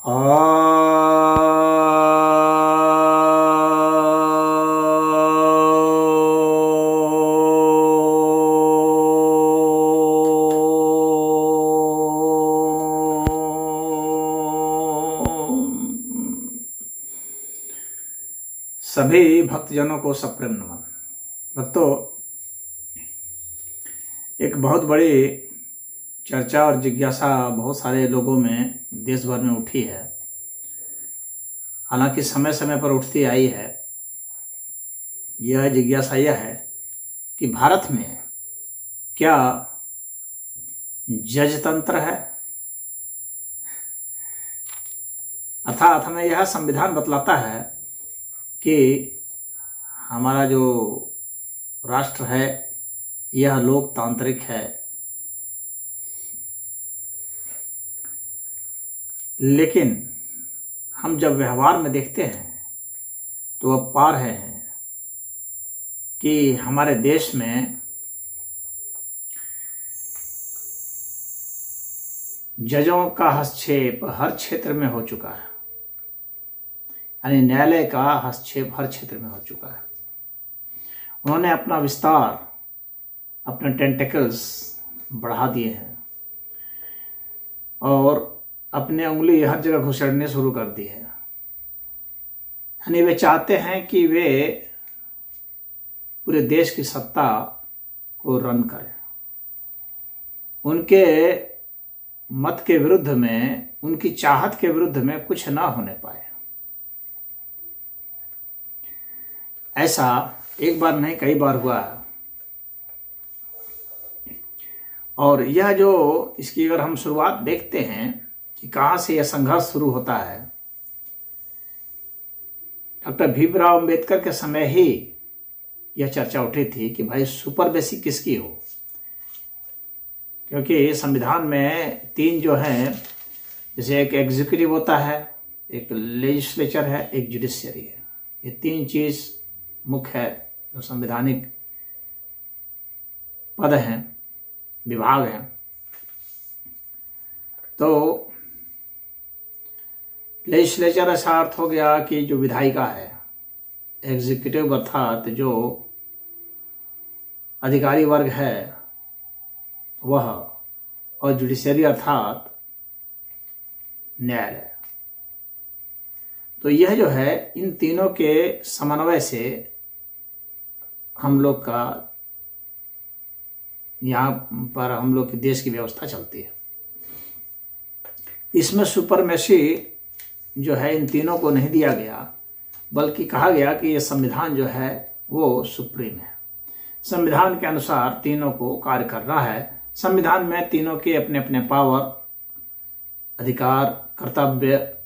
सभी भक्तजनों को सप्रेम नमन। भक्तों, एक बहुत बड़ी चर्चा और जिज्ञासा बहुत सारे लोगों में देश भर में उठी है। हालांकि समय समय पर उठती आई है। यह जिज्ञासा यह है कि भारत में क्या जज तंत्र है, अर्थात हमें यह संविधान बतलाता है कि हमारा जो राष्ट्र है यह लोकतांत्रिक है, लेकिन हम जब व्यवहार में देखते हैं तो अब पा रहे हैं कि हमारे देश में जजों का हस्तक्षेप हर क्षेत्र में हो चुका है, यानी न्यायालय का हस्तक्षेप हर क्षेत्र में हो चुका है। उन्होंने अपना विस्तार, अपने टेंटिकल्स बढ़ा दिए हैं और अपने उंगली हर जगह घुसेड़ने शुरू कर दी है। यानी वे चाहते हैं कि वे पूरे देश की सत्ता को रन करें। उनके मत के विरुद्ध में, उनकी चाहत के विरुद्ध में कुछ ना होने पाए। ऐसा एक बार नहीं कई बार हुआ है। और यह जो इसकी अगर हम शुरुआत देखते हैं कि कहाँ से यह संघर्ष शुरू होता है, डॉक्टर भीमराव अंबेडकर के समय ही यह चर्चा उठी थी कि भाई सुपरमेसी किसकी हो, क्योंकि संविधान में तीन जो हैं, जैसे एक एग्जीक्यूटिव होता है, एक लेजिस्लेचर है, एक जुडिशियरी है। ये तीन चीज मुख्य है जो संवैधानिक पद हैं, विभाग हैं। तो लेजिस्लेचर ऐसा अर्थ हो गया कि जो विधायिका है, एग्जीक्यूटिव अर्थात जो अधिकारी वर्ग है वह, और जुडिशरी अर्थात न्यायालय। तो यह जो है, इन तीनों के समन्वय से हम लोग का यहाँ पर हम लोग के देश की व्यवस्था चलती है। इसमें सुपरमेसी जो है इन तीनों को नहीं दिया गया, बल्कि कहा गया कि यह संविधान जो है वो सुप्रीम है। संविधान के अनुसार तीनों को कार्य करना है। संविधान में तीनों के अपने अपने पावर, अधिकार, कर्तव्य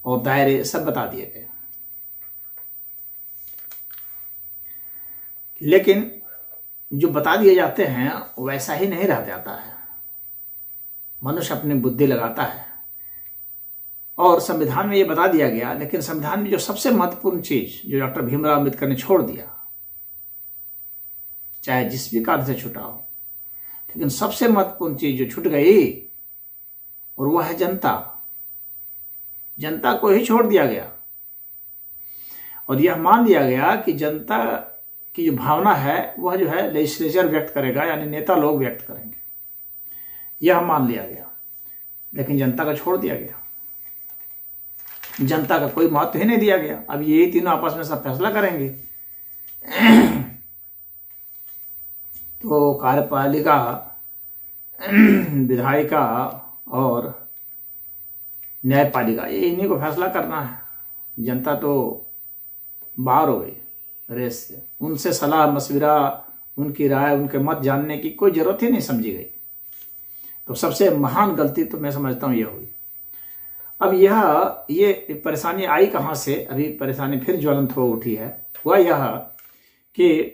और दायरे सब बता दिए गए। लेकिन जो बता दिए जाते हैं वैसा ही नहीं रह जाता है। मनुष्य अपनी बुद्धि लगाता है और संविधान में ये बता दिया गया, लेकिन संविधान में जो सबसे महत्वपूर्ण चीज जो डॉक्टर भीमराव अंबेडकर ने छोड़ दिया, चाहे जिस भी कारण से छूटा हो, लेकिन सबसे महत्वपूर्ण चीज जो छूट गई और वह है जनता। जनता को ही छोड़ दिया गया और यह मान लिया गया कि जनता की जो भावना है वह जो है लेजिस्लेचर व्यक्त करेगा, यानी नेता लोग व्यक्त करेंगे, यह मान लिया गया। लेकिन जनता का छोड़ दिया गया, जनता का कोई महत्व ही नहीं दिया गया। अब यही तीनों आपस में सब फैसला करेंगे। तो कार्यपालिका, विधायिका और न्यायपालिका, ये इन्हीं को फैसला करना है। जनता तो बाहर हो गई रेस से, उनसे सलाह मशविरा, उनकी राय, उनके मत जानने की कोई जरूरत ही नहीं समझी गई। तो सबसे महान गलती तो मैं समझता हूँ यह हुई। अब ये परेशानी आई कहाँ से? अभी परेशानी फिर ज्वलंत हो उठी है। वह यह कि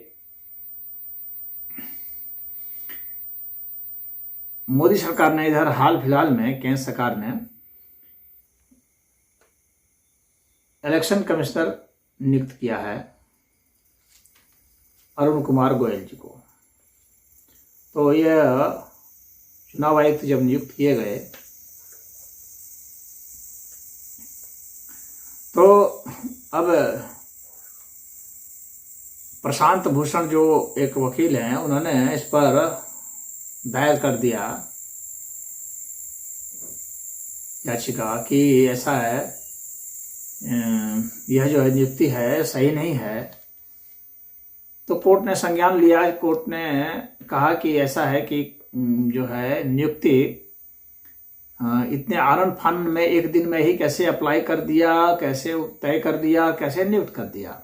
मोदी सरकार ने इधर हाल फिलहाल में केंद्र सरकार ने इलेक्शन कमिश्नर नियुक्त किया है अरुण कुमार गोयल जी को। तो यह चुनाव आयुक्त जब नियुक्त किए गए तो अब प्रशांत भूषण जो एक वकील हैं, उन्होंने इस पर दायर कर दिया याचिका कि ऐसा है, यह जो है नियुक्ति है सही नहीं है। तो कोर्ट ने संज्ञान लिया। कोर्ट ने कहा कि ऐसा है कि जो है नियुक्ति इतने आनन फानन में एक दिन में ही कैसे अप्लाई कर दिया, कैसे तय कर दिया, कैसे नियुक्त कर दिया,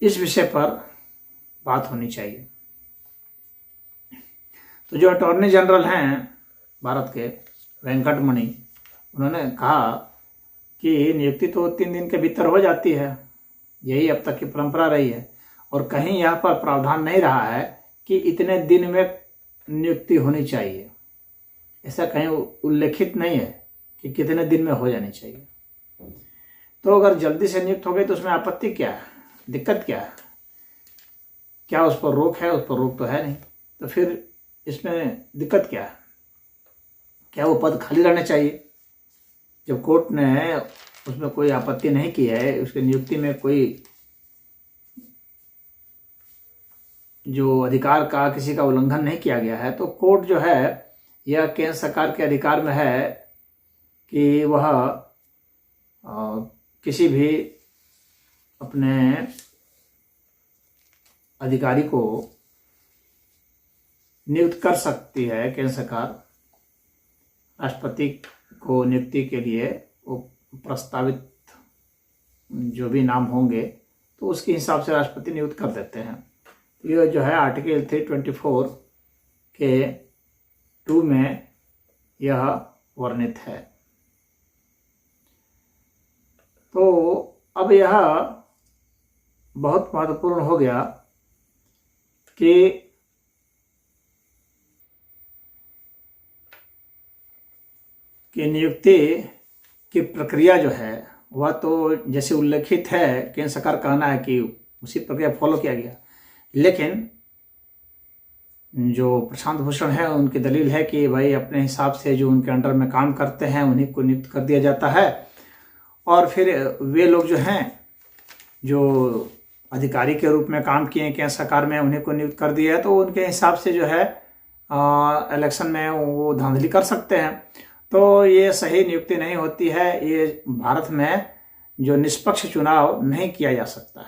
इस विषय पर बात होनी चाहिए। तो जो अटॉर्नी जनरल हैं भारत के, वेंकटमणि, उन्होंने कहा कि नियुक्ति तो 3 दिन के भीतर हो जाती है, यही अब तक की परंपरा रही है, और कहीं यहाँ पर प्रावधान नहीं रहा है कि इतने दिन में नियुक्ति होनी चाहिए। ऐसा कहीं उल्लेखित नहीं है कि कितने दिन में हो जानी चाहिए। तो अगर जल्दी से नियुक्त हो गई तो उसमें आपत्ति क्या है, दिक्कत क्या है, क्या उस पर रोक है? उस पर रोक तो है नहीं, तो फिर इसमें दिक्कत क्या है? क्या वो पद खाली रहना चाहिए? जब कोर्ट ने उसमें कोई आपत्ति नहीं की है, उसकी नियुक्ति में कोई जो अधिकार का किसी का उल्लंघन नहीं किया गया है, तो कोर्ट जो है यह केंद्र सरकार के अधिकार में है कि वह किसी भी अपने अधिकारी को नियुक्त कर सकती है। केंद्र सरकार राष्ट्रपति को नियुक्ति के लिए वो प्रस्तावित जो भी नाम होंगे तो उसके हिसाब से राष्ट्रपति नियुक्त कर देते हैं। तो यह जो है आर्टिकल 324 के 2 में यह वर्णित है। तो अब यह बहुत महत्वपूर्ण हो गया कि नियुक्ति की प्रक्रिया जो है वह तो जैसे उल्लेखित है, केंद्र सरकार का कहना है कि उसी प्रक्रिया फॉलो किया गया, लेकिन जो प्रशांत भूषण है उनकी दलील है कि भाई अपने हिसाब से जो उनके अंडर में काम करते हैं उन्हीं को नियुक्त कर दिया जाता है, और फिर वे लोग जो हैं जो अधिकारी के रूप में काम किए केंद्र सरकार में, उन्हीं को नियुक्त कर दिया है, तो उनके हिसाब से जो है इलेक्शन में वो धांधली कर सकते हैं। तो ये सही नियुक्ति नहीं होती है। ये भारत में जो निष्पक्ष चुनाव नहीं किया जा सकता।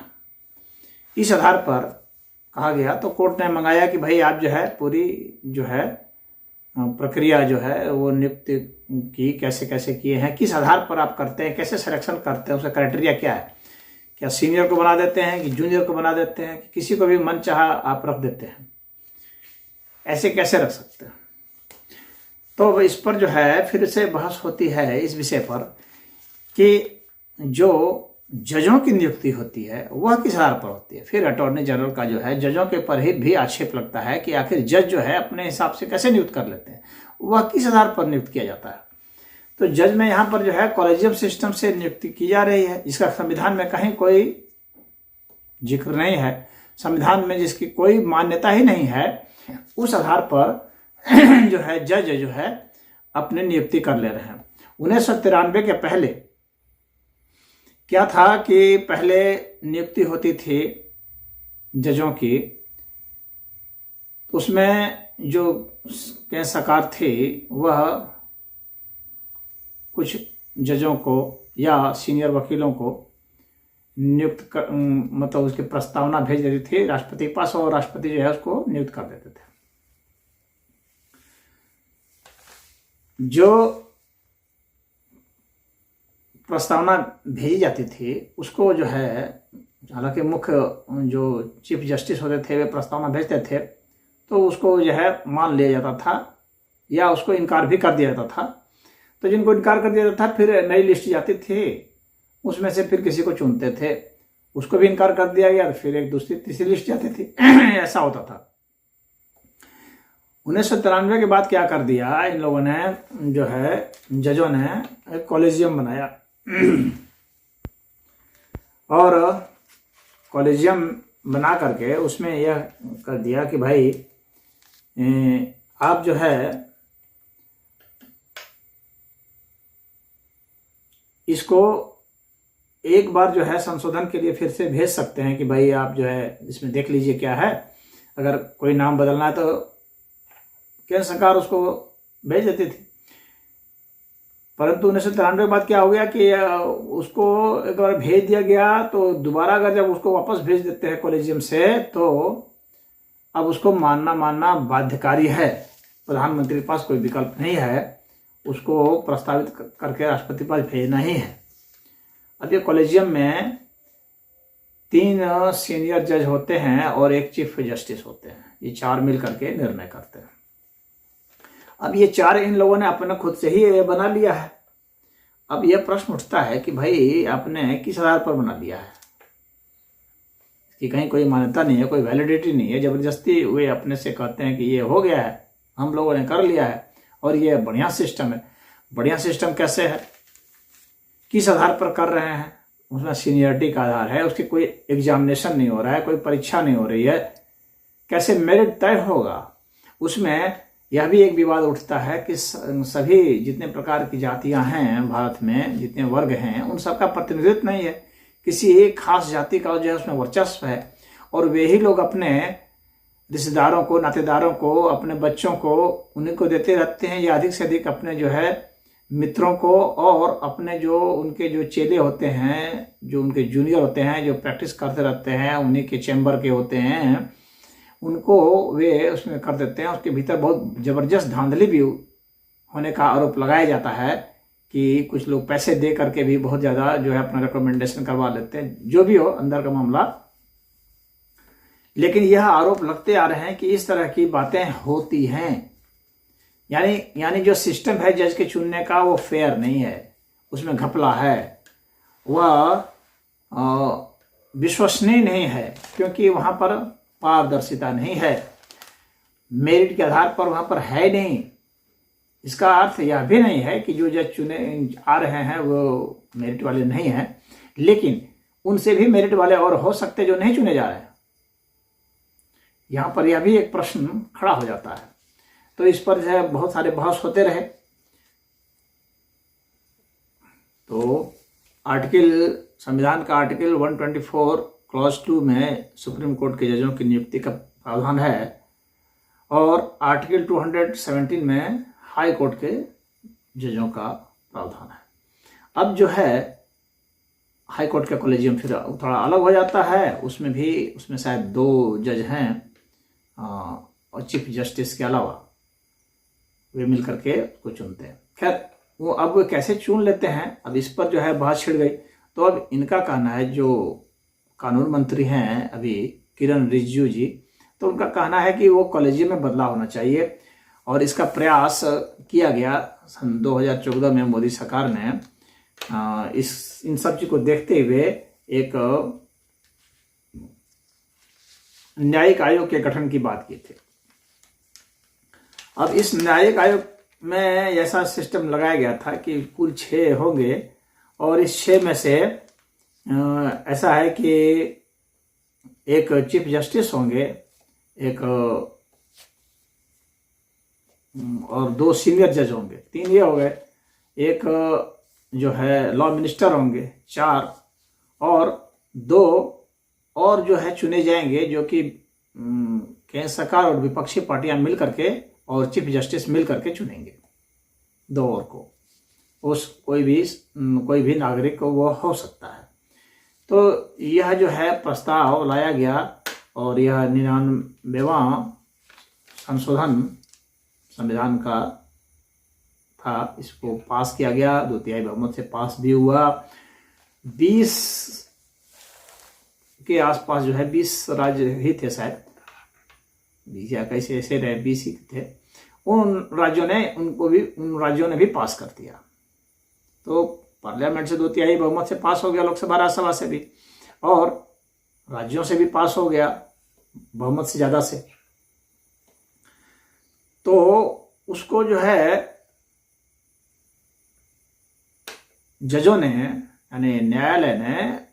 इस आधार पर कहा गया, तो कोर्ट ने मंगाया कि भाई आप जो है पूरी जो है प्रक्रिया जो है वो नियुक्ति की कैसे कैसे किए हैं, किस आधार पर आप करते हैं, कैसे सिलेक्शन करते हैं, उसका क्राइटेरिया क्या है, क्या सीनियर को बना देते हैं कि जूनियर को बना देते हैं कि किसी को भी मन चाहा आप रख देते हैं, ऐसे कैसे रख सकते हैं। तो इस पर जो है फिर से बहस होती है इस विषय पर कि जो जजों की नियुक्ति होती है वह किस आधार पर होती है। फिर अटॉर्नी जनरल का जो है जजों के पर ही भी आक्षेप लगता है कि आखिर जज जो है अपने हिसाब से कैसे नियुक्त कर लेते हैं, वह किस आधार पर नियुक्त किया जाता है। तो जज में यहाँ पर जो है कॉलेजियम सिस्टम से नियुक्ति की जा रही है, जिसका संविधान में कहीं कोई जिक्र नहीं है, संविधान में जिसकी कोई मान्यता ही नहीं है, उस आधार पर जो है जज जो है अपनी नियुक्ति कर ले रहे हैं। 1993 के पहले क्या था कि पहले नियुक्ति होती थी जजों की, उसमें जो केंद्र सरकार थी वह कुछ जजों को या सीनियर वकीलों को नियुक्त कर, मतलब उसकी प्रस्तावना भेज देती थी राष्ट्रपति के पास, और राष्ट्रपति जो है उसको नियुक्त कर देते थे। जो प्रस्तावना भेजी जाती थी उसको जो है, हालांकि मुख्य जो चीफ जस्टिस होते थे वे प्रस्तावना भेजते थे, तो उसको जो है मान लिया जाता था या उसको इनकार भी कर दिया जाता था। तो जिनको इनकार कर दिया जाता था फिर नई लिस्ट जाती थी, उसमें से फिर किसी को चुनते थे, उसको भी इनकार कर दिया गया, फिर एक दूसरी तीसरी लिस्ट जाती थी। ऐसा होता था। 1993 के बाद क्या कर दिया इन लोगों ने, जो है जजों ने एक कॉलेजियम बनाया और कॉलेजियम बना करके उसमें यह कर दिया कि भाई आप जो है इसको एक बार जो है संशोधन के लिए फिर से भेज सकते हैं कि भाई आप जो है इसमें देख लीजिए क्या है। अगर कोई नाम बदलना है तो केंद्र सरकार उसको भेज देती थी। परंतु 1993 के बाद क्या हो गया कि उसको एक बार भेज दिया गया, तो दोबारा अगर जब उसको वापस भेज देते हैं कॉलेजियम से, तो अब उसको मानना बाध्यकारी है। प्रधानमंत्री के पास कोई विकल्प नहीं है, उसको प्रस्तावित करके राष्ट्रपति के पास भेजना ही है। अब ये कॉलेजियम में 3 सीनियर जज होते हैं और 1 चीफ जस्टिस होते हैं। ये 4 मिल करके निर्णय करते हैं। अब ये 4 इन लोगों ने अपने खुद से ही ये बना लिया है। अब यह प्रश्न उठता है कि भाई आपने किस आधार पर बना लिया है, कि कहीं कोई मान्यता नहीं है, कोई वैलिडिटी नहीं है। जबरदस्ती वे अपने से कहते हैं कि ये हो गया है, हम लोगों ने कर लिया है और ये बढ़िया सिस्टम है। बढ़िया सिस्टम कैसे है, किस आधार पर कर रहे हैं? उसमें सीनियरिटी का आधार है, उसकी कोई एग्जामिनेशन नहीं हो रहा है, कोई परीक्षा नहीं हो रही है, कैसे मेरिट तय होगा? उसमें यह भी एक विवाद उठता है कि सभी जितने प्रकार की जातियां हैं भारत में, जितने वर्ग हैं, उन सबका प्रतिनिधित्व नहीं है। किसी एक खास जाति का जो है उसमें वर्चस्व है और वे ही लोग अपने रिश्तेदारों को, नातेदारों को, अपने बच्चों को उन्हीं को देते रहते हैं, या अधिक से अधिक अपने जो है मित्रों को, और अपने जो उनके जो चेले होते हैं, जो उनके जूनियर होते हैं, जो प्रैक्टिस करते रहते हैं, उन्हीं के चैम्बर के होते हैं, उनको वे उसमें कर देते हैं। उसके भीतर बहुत जबरदस्त धांधली भी होने का आरोप लगाया जाता है कि कुछ लोग पैसे दे करके भी बहुत ज़्यादा जो है अपना रिकमेंडेशन करवा लेते हैं। जो भी हो अंदर का मामला, लेकिन यह आरोप लगते आ रहे हैं कि इस तरह की बातें होती हैं। यानी जो सिस्टम है जज के चुनने का, वो फेयर नहीं है, उसमें घपला है, वह विश्वसनीय नहीं है, क्योंकि वहाँ पर पारदर्शिता नहीं है, मेरिट के आधार पर वहाँ पर है नहीं। इसका अर्थ यह भी नहीं है कि जो जज चुने आ रहे हैं वो मेरिट वाले नहीं हैं, लेकिन उनसे भी मेरिट वाले और हो सकते जो नहीं चुने जा रहे हैं। यहाँ पर यह भी एक प्रश्न खड़ा हो जाता है। तो इस पर जो है बहुत सारे बहस होते रहे। तो संविधान का आर्टिकल 124 क्लॉज 2 में सुप्रीम कोर्ट के जजों की नियुक्ति का प्रावधान है, और आर्टिकल 217 में हाई कोर्ट के जजों का प्रावधान है। अब जो है हाई कोर्ट का कॉलेजियम फिर थोड़ा अलग हो जाता है। उसमें शायद 2 जज हैं और चीफ जस्टिस के अलावा वे मिल करके उसको चुनते हैं। खैर वो अब कैसे चुन लेते हैं, अब इस पर जो है बात छिड़ गई। तो अब इनका कहना है, जो कानून मंत्री हैं अभी किरण रिजिजू जी, तो उनका कहना है कि वो कॉलेजियम में बदलाव होना चाहिए, और इसका प्रयास किया गया सन 2014 में। मोदी सरकार ने इन सब चीज को देखते हुए एक न्यायिक आयोग के गठन की बात की थी। अब इस न्यायिक आयोग में ऐसा सिस्टम लगाया गया था कि कुल 6 होंगे, और इस 6 में से ऐसा है कि एक चीफ जस्टिस होंगे, एक और 2 सीनियर जज होंगे, 3 ये हो गए, एक जो है लॉ मिनिस्टर होंगे 4, और 2 और जो है चुने जाएंगे, जो कि केंद्र सरकार और विपक्षी पार्टियां मिल करके और चीफ जस्टिस मिल करके चुनेंगे 2 और को। उस कोई भी नागरिक को वो हो सकता है। तो यह जो है प्रस्ताव लाया गया, और यह 99वां संशोधन संविधान का था। इसको पास किया गया, 2/3 बहुमत से पास भी हुआ। 20 के आसपास जो है 20 राज्य ही थे शायद, 20 या कैसे ऐसे रहे, 20 ही थे। उन राज्यों ने भी पास कर दिया। तो पार्लियामेंट से 2/3 बहुमत से पास हो गया, लोकसभा राज्यसभा से भी, और राज्यों से भी पास हो गया बहुमत से ज्यादा से। तो उसको जो है जजों ने, यानी न्यायालय ने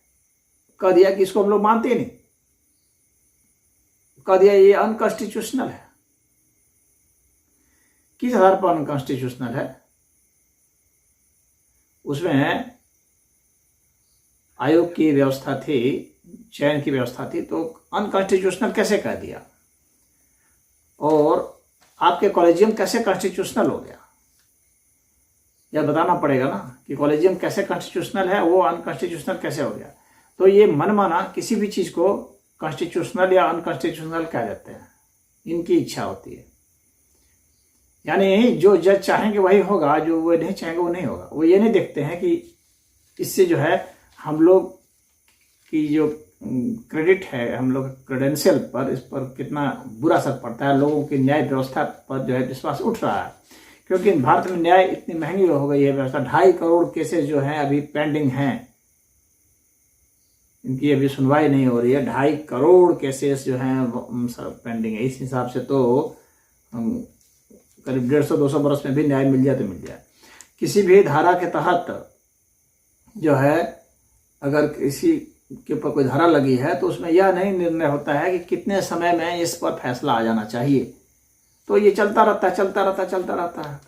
कह दिया कि इसको हम लोग मानते ही नहीं, कह दिया ये अनकॉन्स्टिट्यूशनल है। किस आधार पर अनकॉन्स्टिट्यूशनल है? उसमें आयोग की व्यवस्था थी, चयन की व्यवस्था थी, तो अनकॉन्स्टिट्यूशनल कैसे कह दिया? और आपके कॉलेजियम कैसे कॉन्स्टिट्यूशनल हो गया? यह बताना पड़ेगा ना कि कॉलेजियम कैसे कॉन्स्टिट्यूशनल है, वो अनकॉन्स्टिट्यूशनल कैसे हो गया। तो ये मनमाना किसी भी चीज़ को कॉन्स्टिट्यूशनल या अनकॉन्स्टिट्यूशनल कह देते हैं, इनकी इच्छा होती है। यानी जो जज चाहेंगे वही होगा, जो वो नहीं चाहेंगे वो नहीं होगा। वो ये नहीं देखते हैं कि इससे जो है हम लोग की जो क्रेडिट है, हम लोग क्रेडेंशियल पर, इस पर कितना बुरा असर पड़ता है। लोगों की न्याय व्यवस्था पर जो है विश्वास उठ रहा है, क्योंकि भारत में न्याय इतनी महंगी हो गई है व्यवस्था। 2.5 करोड़ केसेस जो हैं अभी पेंडिंग हैं, इनकी अभी सुनवाई नहीं हो रही है। 2.5 करोड़ केसेस जो हैं पेंडिंग है। इस हिसाब से तो करीब 150-200 बरस में भी न्याय मिल जाए तो मिल जाए। किसी भी धारा के तहत जो है अगर किसी के ऊपर कोई धारा लगी है तो उसमें यह नहीं निर्णय होता है कि कितने समय में इस पर फैसला आ जाना चाहिए। तो ये चलता रहता है।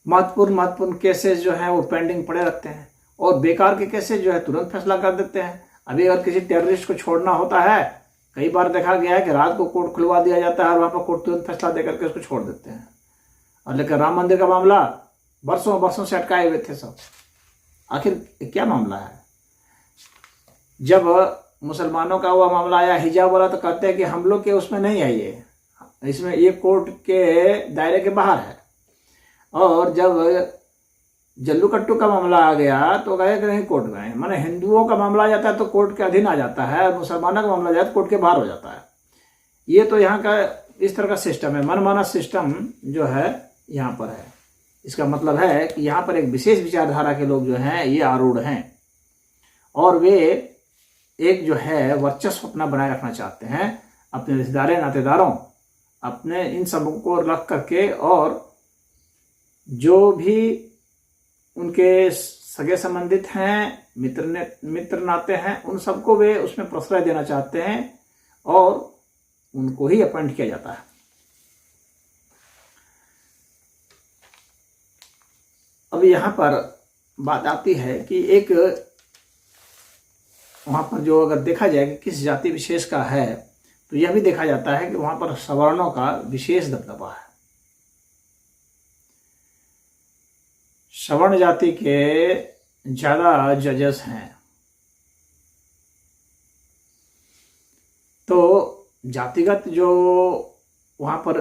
महत्वपूर्ण केसेस जो हैं वो पेंडिंग पड़े रहते हैं, और बेकार के केसेस जो है तुरंत फैसला कर देते हैं। अभी अगर किसी टेररिस्ट को छोड़ना होता है, कई बार देखा गया है कि रात को कोर्ट खुलवा दिया जाता है और वहां पर कोर्ट तुरंत फैसला देकर के उसको छोड़ देते हैं। और लेकिन राम मंदिर का मामला बरसों से अटकाए हुए थे सब। आखिर क्या मामला है? जब मुसलमानों का हुआ मामला आया हिजाब वाला, तो कहते हैं कि हम लोग के उसमें नहीं है, ये इसमें ये कोर्ट के दायरे के बाहर है। और जब जल्लू कट्टू का मामला आ गया तो कहे कि नहीं कोर्ट में, माने हिंदुओं का मामला आ जाता है तो कोर्ट के अधीन आ जाता है, और मुसलमानों का मामला आ जाता है तो कोर्ट के बाहर हो जाता है। ये तो यहाँ का इस तरह का सिस्टम है, मनमाना सिस्टम जो है यहाँ पर है। इसका मतलब है कि यहाँ पर एक विशेष विचारधारा के लोग जो हैं ये आरूढ़ हैं, और वे एक जो है वर्चस्व अपना बनाए रखना चाहते हैं, अपने रिश्तेदारों नातेदारों अपने इन सबों को रख करके, और जो भी उनके सगे संबंधित हैं, मित्र नाते हैं, उन सबको वे उसमें प्रश्रय देना चाहते हैं और उनको ही अपॉइंट किया जाता है। अब यहाँ पर बात आती है कि एक वहाँ पर जो अगर देखा जाए कि किस जाति विशेष का है, तो यह भी देखा जाता है कि वहाँ पर सवर्णों का विशेष दबदबा है। सवर्ण जाति के ज़्यादा जजेस हैं, तो जातिगत जो वहाँ पर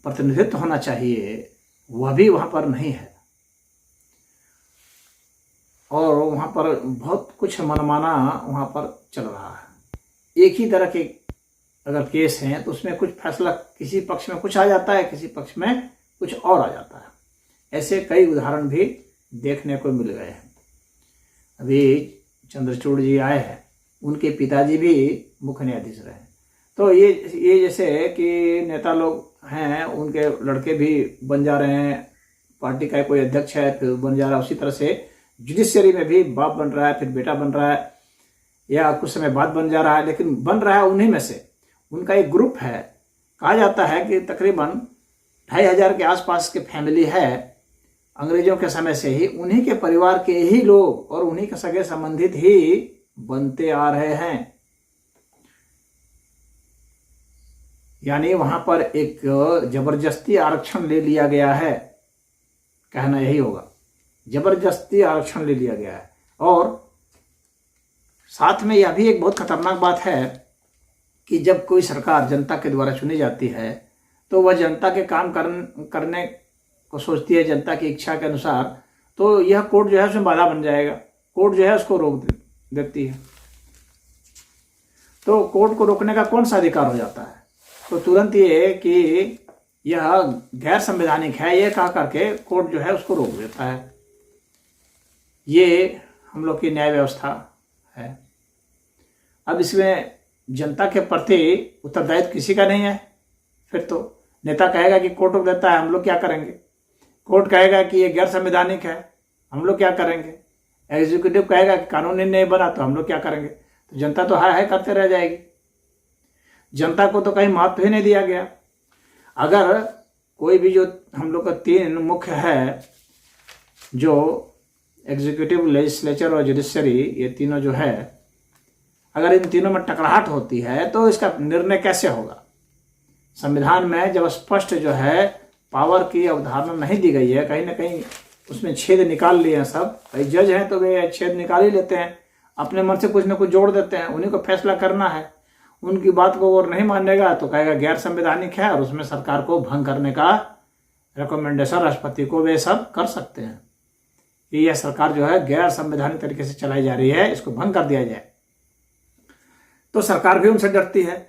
प्रतिनिधित्व होना चाहिए वह भी वहाँ पर नहीं है, और वहाँ पर बहुत कुछ मनमाना वहाँ पर चल रहा है। एक ही तरह के अगर केस हैं तो उसमें कुछ फैसला किसी पक्ष में कुछ आ जाता है, किसी पक्ष में कुछ और आ जाता है। ऐसे कई उदाहरण भी देखने को मिल गए हैं। अभी चंद्रचूड़ जी आए हैं, उनके पिताजी भी मुख्य न्यायाधीश रहे। तो ये जैसे कि नेता लोग हैं, उनके लड़के भी बन जा रहे हैं, पार्टी का कोई अध्यक्ष है फिर बन जा रहा है। उसी तरह से जुडिशरी में भी बाप बन रहा है, फिर बेटा बन रहा है, या कुछ समय बाद बन जा रहा है, लेकिन बन रहा है उन्हीं में से। उनका एक ग्रुप है, कहा जाता है कि तकरीबन 2500 के आसपास के फैमिली है। अंग्रेजों के समय से ही उन्हीं के परिवार के ही लोग और उन्हीं के सगे संबंधित ही बनते आ रहे हैं। यानी वहां पर एक जबरदस्ती आरक्षण ले लिया गया है, कहना यही होगा, जबरदस्ती आरक्षण ले लिया गया है। और साथ में यह भी एक बहुत खतरनाक बात है कि जब कोई सरकार जनता के द्वारा चुनी जाती है तो वह जनता के काम करने को सोचती है, जनता की इच्छा के अनुसार, तो यह कोर्ट जो है उसमें बाधा बन जाएगा, कोर्ट जो है उसको रोक देती है। तो कोर्ट को रोकने का कौन सा अधिकार हो जाता है? तो तुरंत ये कि यह गैर संवैधानिक है, ये कहा करके कोर्ट जो है उसको रोक देता है। ये हम लोग की न्याय व्यवस्था है। अब इसमें जनता के प्रति उत्तरदायित्व किसी का नहीं है। फिर तो नेता कहेगा कि कोर्ट रोक देता है, हम लोग क्या करेंगे? कोर्ट कहेगा कि ये गैर संवैधानिक है, हम लोग क्या करेंगे? एग्जीक्यूटिव कहेगा कि कानून नहीं बना, तो हम लोग क्या करेंगे? तो जनता तो हाय हाय करते रह जाएगी। जनता को तो कहीं महत्व ही नहीं दिया गया। अगर कोई भी जो हम लोग का 3 मुख्य है जो एग्जीक्यूटिव, लेजिस्लेचर और जुडिशरी, ये तीनों जो है, अगर इन तीनों में टकराहट होती है तो इसका निर्णय कैसे होगा? संविधान में जब स्पष्ट जो है पावर की अवधारणा नहीं दी गई है, कहीं ना कहीं उसमें छेद निकाल लिए हैं सब। जज हैं तो वे छेद निकाल ही लेते हैं, अपने मन से कुछ ना कुछ जोड़ देते हैं, उन्हीं को फैसला करना है। उनकी बात को और नहीं मानेगा तो कहेगा गैर संवैधानिक है, और उसमें सरकार को भंग करने का रिकमेंडेशन राष्ट्रपति को वे सब कर सकते हैं कि यह सरकार जो है गैर संवैधानिक तरीके से चलाई जा रही है, इसको भंग कर दिया जाए। तो सरकार भी उनसे डरती है।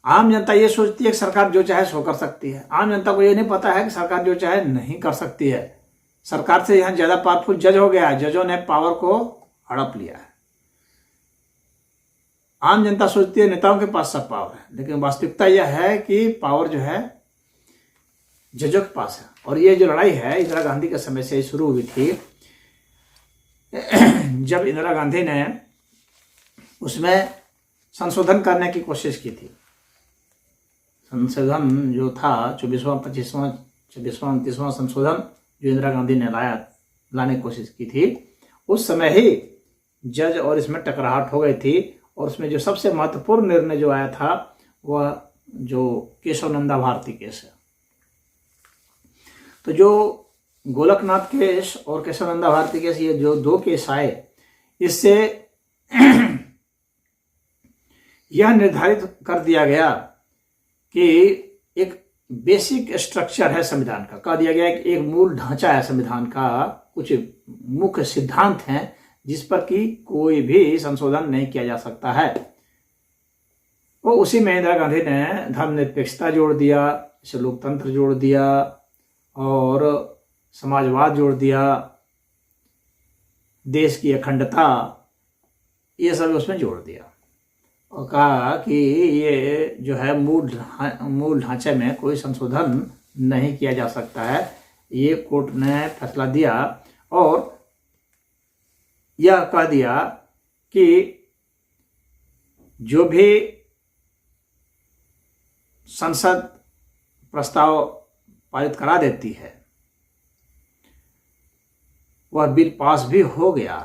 आम जनता ये सोचती है कि सरकार जो चाहे सो कर सकती है। आम जनता को ये नहीं पता है कि सरकार जो चाहे नहीं कर सकती है। सरकार से यहाँ ज्यादा पावरफुल जज हो गया है, जजों ने पावर को हड़प लिया है। आम जनता सोचती है नेताओं के पास सब पावर है, लेकिन वास्तविकता यह है कि पावर जो है जजों के पास है। और ये जो लड़ाई है इंदिरा गांधी के समय से शुरू हुई थी। जब इंदिरा गांधी ने उसमें संशोधन करने की कोशिश की थी, संशोधन जो था 24वां 25वां 26वां 29वां संशोधन जो इंदिरा गांधी ने लाने की कोशिश की थी, उस समय ही जज और इसमें टकराहट हो गई थी। और उसमें जो सबसे महत्वपूर्ण निर्णय जो आया था वह जो केशव नंदा भारती केस है। तो जो गोलकनाथ केस और केशव नंदा भारती केस, ये जो दो केस आए, इससे यह निर्धारित कर दिया गया कि एक बेसिक स्ट्रक्चर है संविधान का, कह दिया गया कि एक मूल ढांचा है संविधान का, कुछ मुख्य सिद्धांत हैं जिस पर कि कोई भी संशोधन नहीं किया जा सकता है। वो उसी में इंदिरा गांधी ने धर्मनिरपेक्षता जोड़ दिया, इसे लोकतंत्र जोड़ दिया और समाजवाद जोड़ दिया, देश की अखंडता, ये सब उसमें जोड़ दिया और कहा कि ये जो है मूल ढांचे में कोई संशोधन नहीं किया जा सकता है। ये कोर्ट ने फैसला दिया और यह कह दिया कि जो भी संसद प्रस्ताव पारित करा देती है वह बिल पास भी हो गया,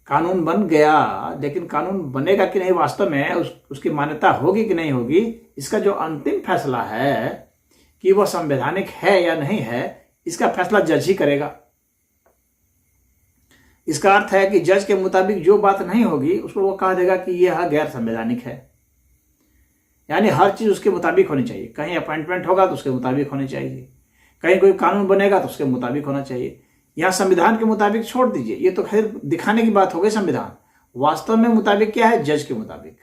कानून बन गया, लेकिन कानून बनेगा कि नहीं, वास्तव में उसकी मान्यता होगी कि नहीं होगी, इसका जो अंतिम फैसला है कि वह संवैधानिक है या नहीं है, इसका फैसला जज ही करेगा। इसका अर्थ है कि जज के मुताबिक जो बात नहीं होगी उसको वो कह देगा कि यह गैर संवैधानिक है। यानी हर चीज उसके मुताबिक होनी चाहिए। कहीं अपॉइंटमेंट होगा तो उसके मुताबिक होनी चाहिए, कहीं कोई कानून बनेगा तो उसके मुताबिक होना चाहिए। यहाँ संविधान के मुताबिक छोड़ दीजिए, ये तो खैर दिखाने की बात हो गई। संविधान वास्तव में मुताबिक क्या है? जज के मुताबिक।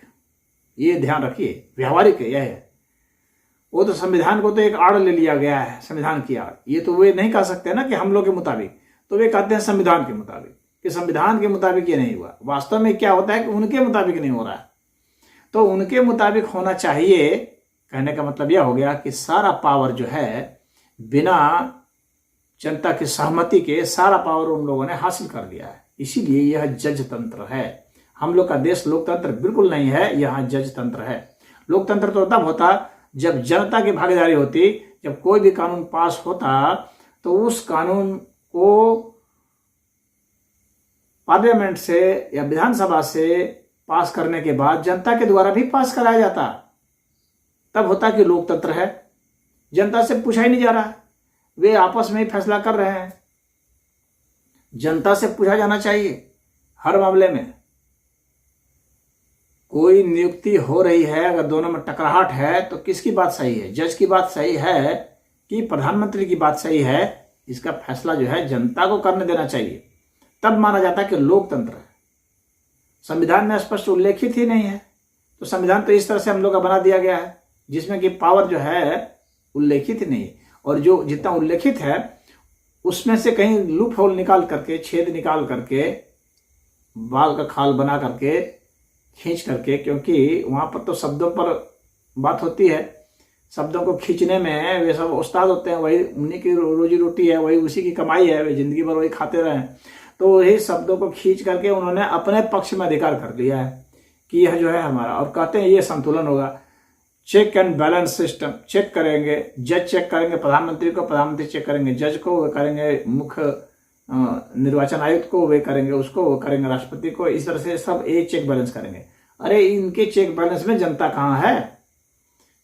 ये ध्यान रखिए, व्यवहारिक यह है। वो तो संविधान को तो एक आड़ ले लिया गया है, संविधान की आड़। ये तो वे नहीं कह सकते ना कि हम लोग के मुताबिक, तो वे कहते हैं संविधान के मुताबिक, कि संविधान के मुताबिक ये नहीं हुआ। वास्तव में क्या होता है कि उनके मुताबिक नहीं हो रहा है। तो उनके मुताबिक होना चाहिए, कहने का मतलब यह हो गया कि सारा पावर जो है बिना जनता की सहमति के सारा पावर उन लोगों ने हासिल कर लिया है। इसीलिए यह जज तंत्र है। हम लोग का देश लोकतंत्र बिल्कुल नहीं है, यहाँ जज तंत्र है। लोकतंत्र तो तब होता जब जनता की भागीदारी होती। जब कोई भी कानून पास होता तो उस कानून को पार्लियामेंट से या विधानसभा से पास करने के बाद जनता के द्वारा भी पास कराया जाता। तब होता कि लोकतंत्र है। जनता से पूछा ही नहीं जा रहा है, वे आपस में ही फैसला कर रहे हैं। जनता से पूछा जाना चाहिए हर मामले में। कोई नियुक्ति हो रही है, अगर दोनों में टकराहट है तो किसकी बात सही है? जज की बात सही है कि प्रधानमंत्री की बात सही है? इसका फैसला जो है जनता को करने देना चाहिए। तब माना जाता है कि लोकतंत्र है। संविधान में स्पष्ट उल्लेखित ही नहीं है। तो संविधान तो इस तरह से हम लोग का बना दिया गया है जिसमें कि पावर जो है उल्लेखित ही नहीं है। और जो जितना उल्लेखित है उसमें से कहीं लूप होल निकाल करके, छेद निकाल करके, बाल का खाल बना करके, खींच करके, क्योंकि वहां पर तो शब्दों पर बात होती है। शब्दों को खींचने में वे सब उस्ताद होते हैं, वही उन्हीं की रोजी रोटी है, वही उसी की कमाई है, वे जिंदगी भर वही खाते रहे। तो वही शब्दों को खींच करके उन्होंने अपने पक्ष में अधिकार कर लिया है कि यह जो है हमारा, और कहते हैं ये संतुलन होगा। Check and balance system check करेंगे, जज चेक करेंगे प्रधानमंत्री को, प्रधानमंत्री चेक करेंगे जज को, करेंगे मुख्य निर्वाचन आयुक्त को, वे करेंगे उसको, वो करेंगे राष्ट्रपति को, इस तरह से सब एक चेक बैलेंस करेंगे। अरे इनके चेक बैलेंस में जनता कहाँ है?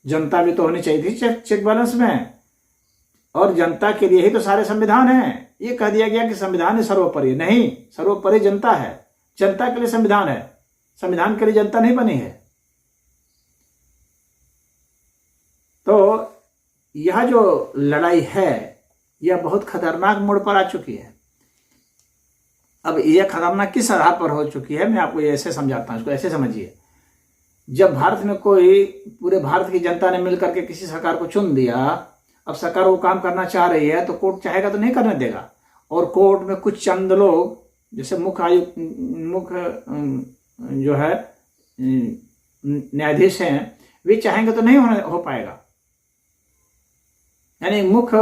जनता भी तो होनी चाहिए थी चेक बैलेंस में, और जनता के लिए ही तो सारे संविधान हैं। ये कह दिया गया कि संविधान ही सर्वोपरि। नहीं, सर्वोपरि जनता है, जनता के लिए संविधान है, संविधान के लिए जनता नहीं बनी है। तो यह जो लड़ाई है यह बहुत खतरनाक मोड़ पर आ चुकी है। अब यह खतरनाक किस आधार पर हो चुकी है, मैं आपको ऐसे समझाता हूं, इसको ऐसे समझिए। जब भारत में कोई, पूरे भारत की जनता ने मिलकर के किसी सरकार को चुन दिया, अब सरकार वो काम करना चाह रही है तो कोर्ट चाहेगा तो नहीं करने देगा, और कोर्ट में कुछ चंद लोग, जैसे मुख्य आयुक्त, मुख्य जो है न्यायाधीश हैं, वे चाहेंगे तो नहीं हो पाएगा। यानी मुख्य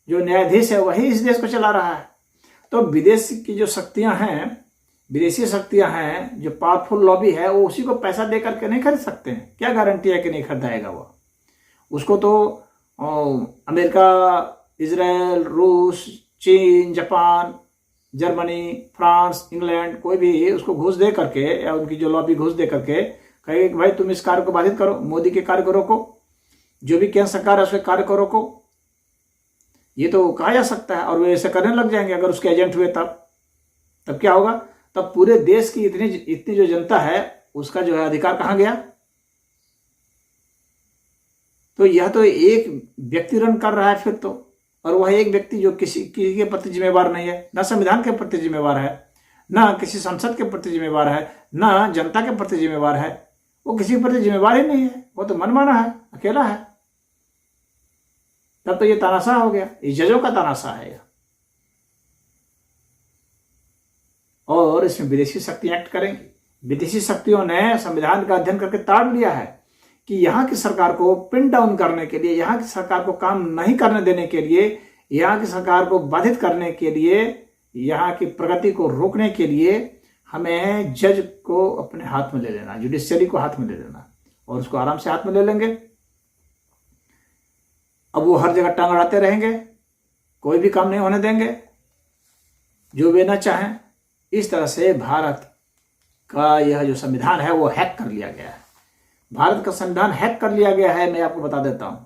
जो न्यायाधीश है वही इस देश को चला रहा है। तो विदेश की जो शक्तियां हैं, विदेशी शक्तियां हैं, जो पावरफुल लॉबी है, वो उसी को पैसा दे करके नहीं खरीद सकते हैं। क्या गारंटी है कि नहीं खरीदाएगा वो? उसको तो अमेरिका, इजराइल, रूस, चीन, जापान, जर्मनी, फ्रांस, इंग्लैंड, कोई भी उसको घूस दे करके, या उनकी जो लॉबी घूस दे करके कहे कि भाई तुम इस कार्य को बाधित करो, मोदी के कार्य को रोको, जो भी केंद्र सरकार है उसके कार्य को रोको, ये तो कहा जा सकता है। और वे ऐसे करने लग जाएंगे अगर उसके एजेंट हुए, तब क्या होगा? तब पूरे देश की इतनी जो जनता है उसका जो है अधिकार कहां गया? तो यह तो एक व्यक्ति रन कर रहा है फिर तो, और वह एक व्यक्ति जो किसी के प्रति जिम्मेवार नहीं है, ना संविधान के प्रति जिम्मेवार है, ना किसी संसद के प्रति जिम्मेवार है, ना जनता के प्रति जिम्मेवार है, वो किसी के प्रति जिम्मेवार ही नहीं है, वो तो मनमाना है, अकेला है। तब तो ये तानाशाह हो गया, ये जजों का तानाशाह है। और इसमें विदेशी शक्तियां एक्ट करेंगी। विदेशी शक्तियों ने संविधान का अध्ययन करके ताड़ लिया है कि यहाँ की सरकार को पिन डाउन करने के लिए, यहाँ की सरकार को काम नहीं करने देने के लिए, यहाँ की सरकार को बाधित करने के लिए, यहाँ की प्रगति को रोकने के लिए हमें जज को अपने हाथ में ले लेना, जुडिशियरी को हाथ में ले लेना, और उसको आराम से हाथ में ले लेंगे। अब वो हर जगह टांग अड़ाते रहेंगे, कोई भी काम नहीं होने देंगे जो वे न चाहें। इस तरह से भारत का यह जो संविधान है वो हैक कर लिया गया है। भारत का संविधान हैक कर लिया गया है। मैं आपको बता देता हूं,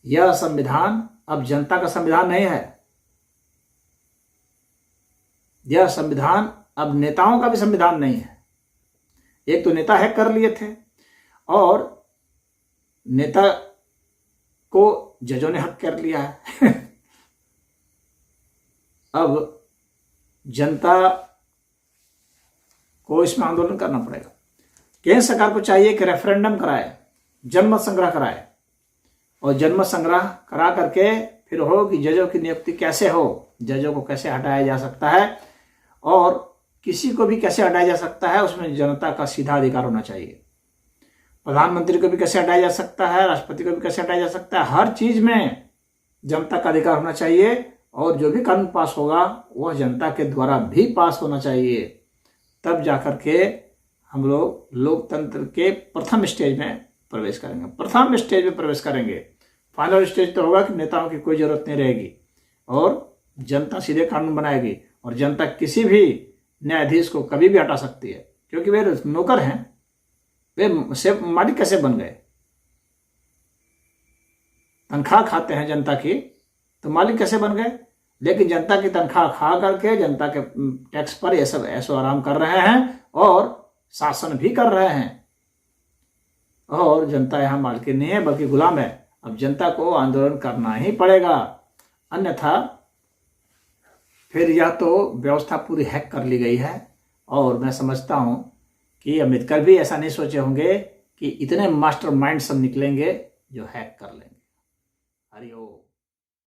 यह संविधान अब जनता का संविधान नहीं है। यह संविधान अब नेताओं का भी संविधान नहीं है। एक तो नेता हैक कर लिए थे, और नेता को जजों ने हक कर लिया है। अब जनता को इसमें आंदोलन करना पड़ेगा। केंद्र सरकार को चाहिए कि रेफरेंडम कराए, जनमत संग्रह कराए, और जनमत संग्रह करा करके फिर हो कि जजों की नियुक्ति कैसे हो, जजों को कैसे हटाया जा सकता है, और किसी को भी कैसे हटाया जा सकता है, उसमें जनता का सीधा अधिकार होना चाहिए। प्रधानमंत्री को भी कैसे हटाया जा सकता है, राष्ट्रपति को भी कैसे हटाया जा सकता है, हर चीज में जनता का अधिकार होना चाहिए। और जो भी कानून पास होगा वह जनता के द्वारा भी पास होना चाहिए। तब जाकर के हम लोग लोकतंत्र के प्रथम स्टेज में प्रवेश करेंगे। प्रथम स्टेज में प्रवेश करेंगे। फाइनल स्टेज तो होगा कि नेताओं की कोई जरूरत नहीं रहेगी, और जनता सीधे कानून बनाएगी, और जनता किसी भी न्यायाधीश को कभी भी हटा सकती है, क्योंकि वे नौकर हैं। वे से मालिक कैसे बन गए? तनख्वाह खाते हैं जनता की, तो मालिक कैसे बन गए? लेकिन जनता की तनख्वाह खा करके जनता के टैक्स पर ये सब ऐसो आराम कर रहे हैं, और शासन भी कर रहे हैं, और जनता यहां मालिक नहीं है बल्कि गुलाम है। अब जनता को आंदोलन करना ही पड़ेगा, अन्यथा फिर यह तो व्यवस्था पूरी हैक कर ली गई है। और मैं समझता हूं कि अम्बेडकर भी ऐसा नहीं सोचे होंगे कि इतने मास्टरमाइंड सब निकलेंगे जो हैक कर लेंगे। हरिओम।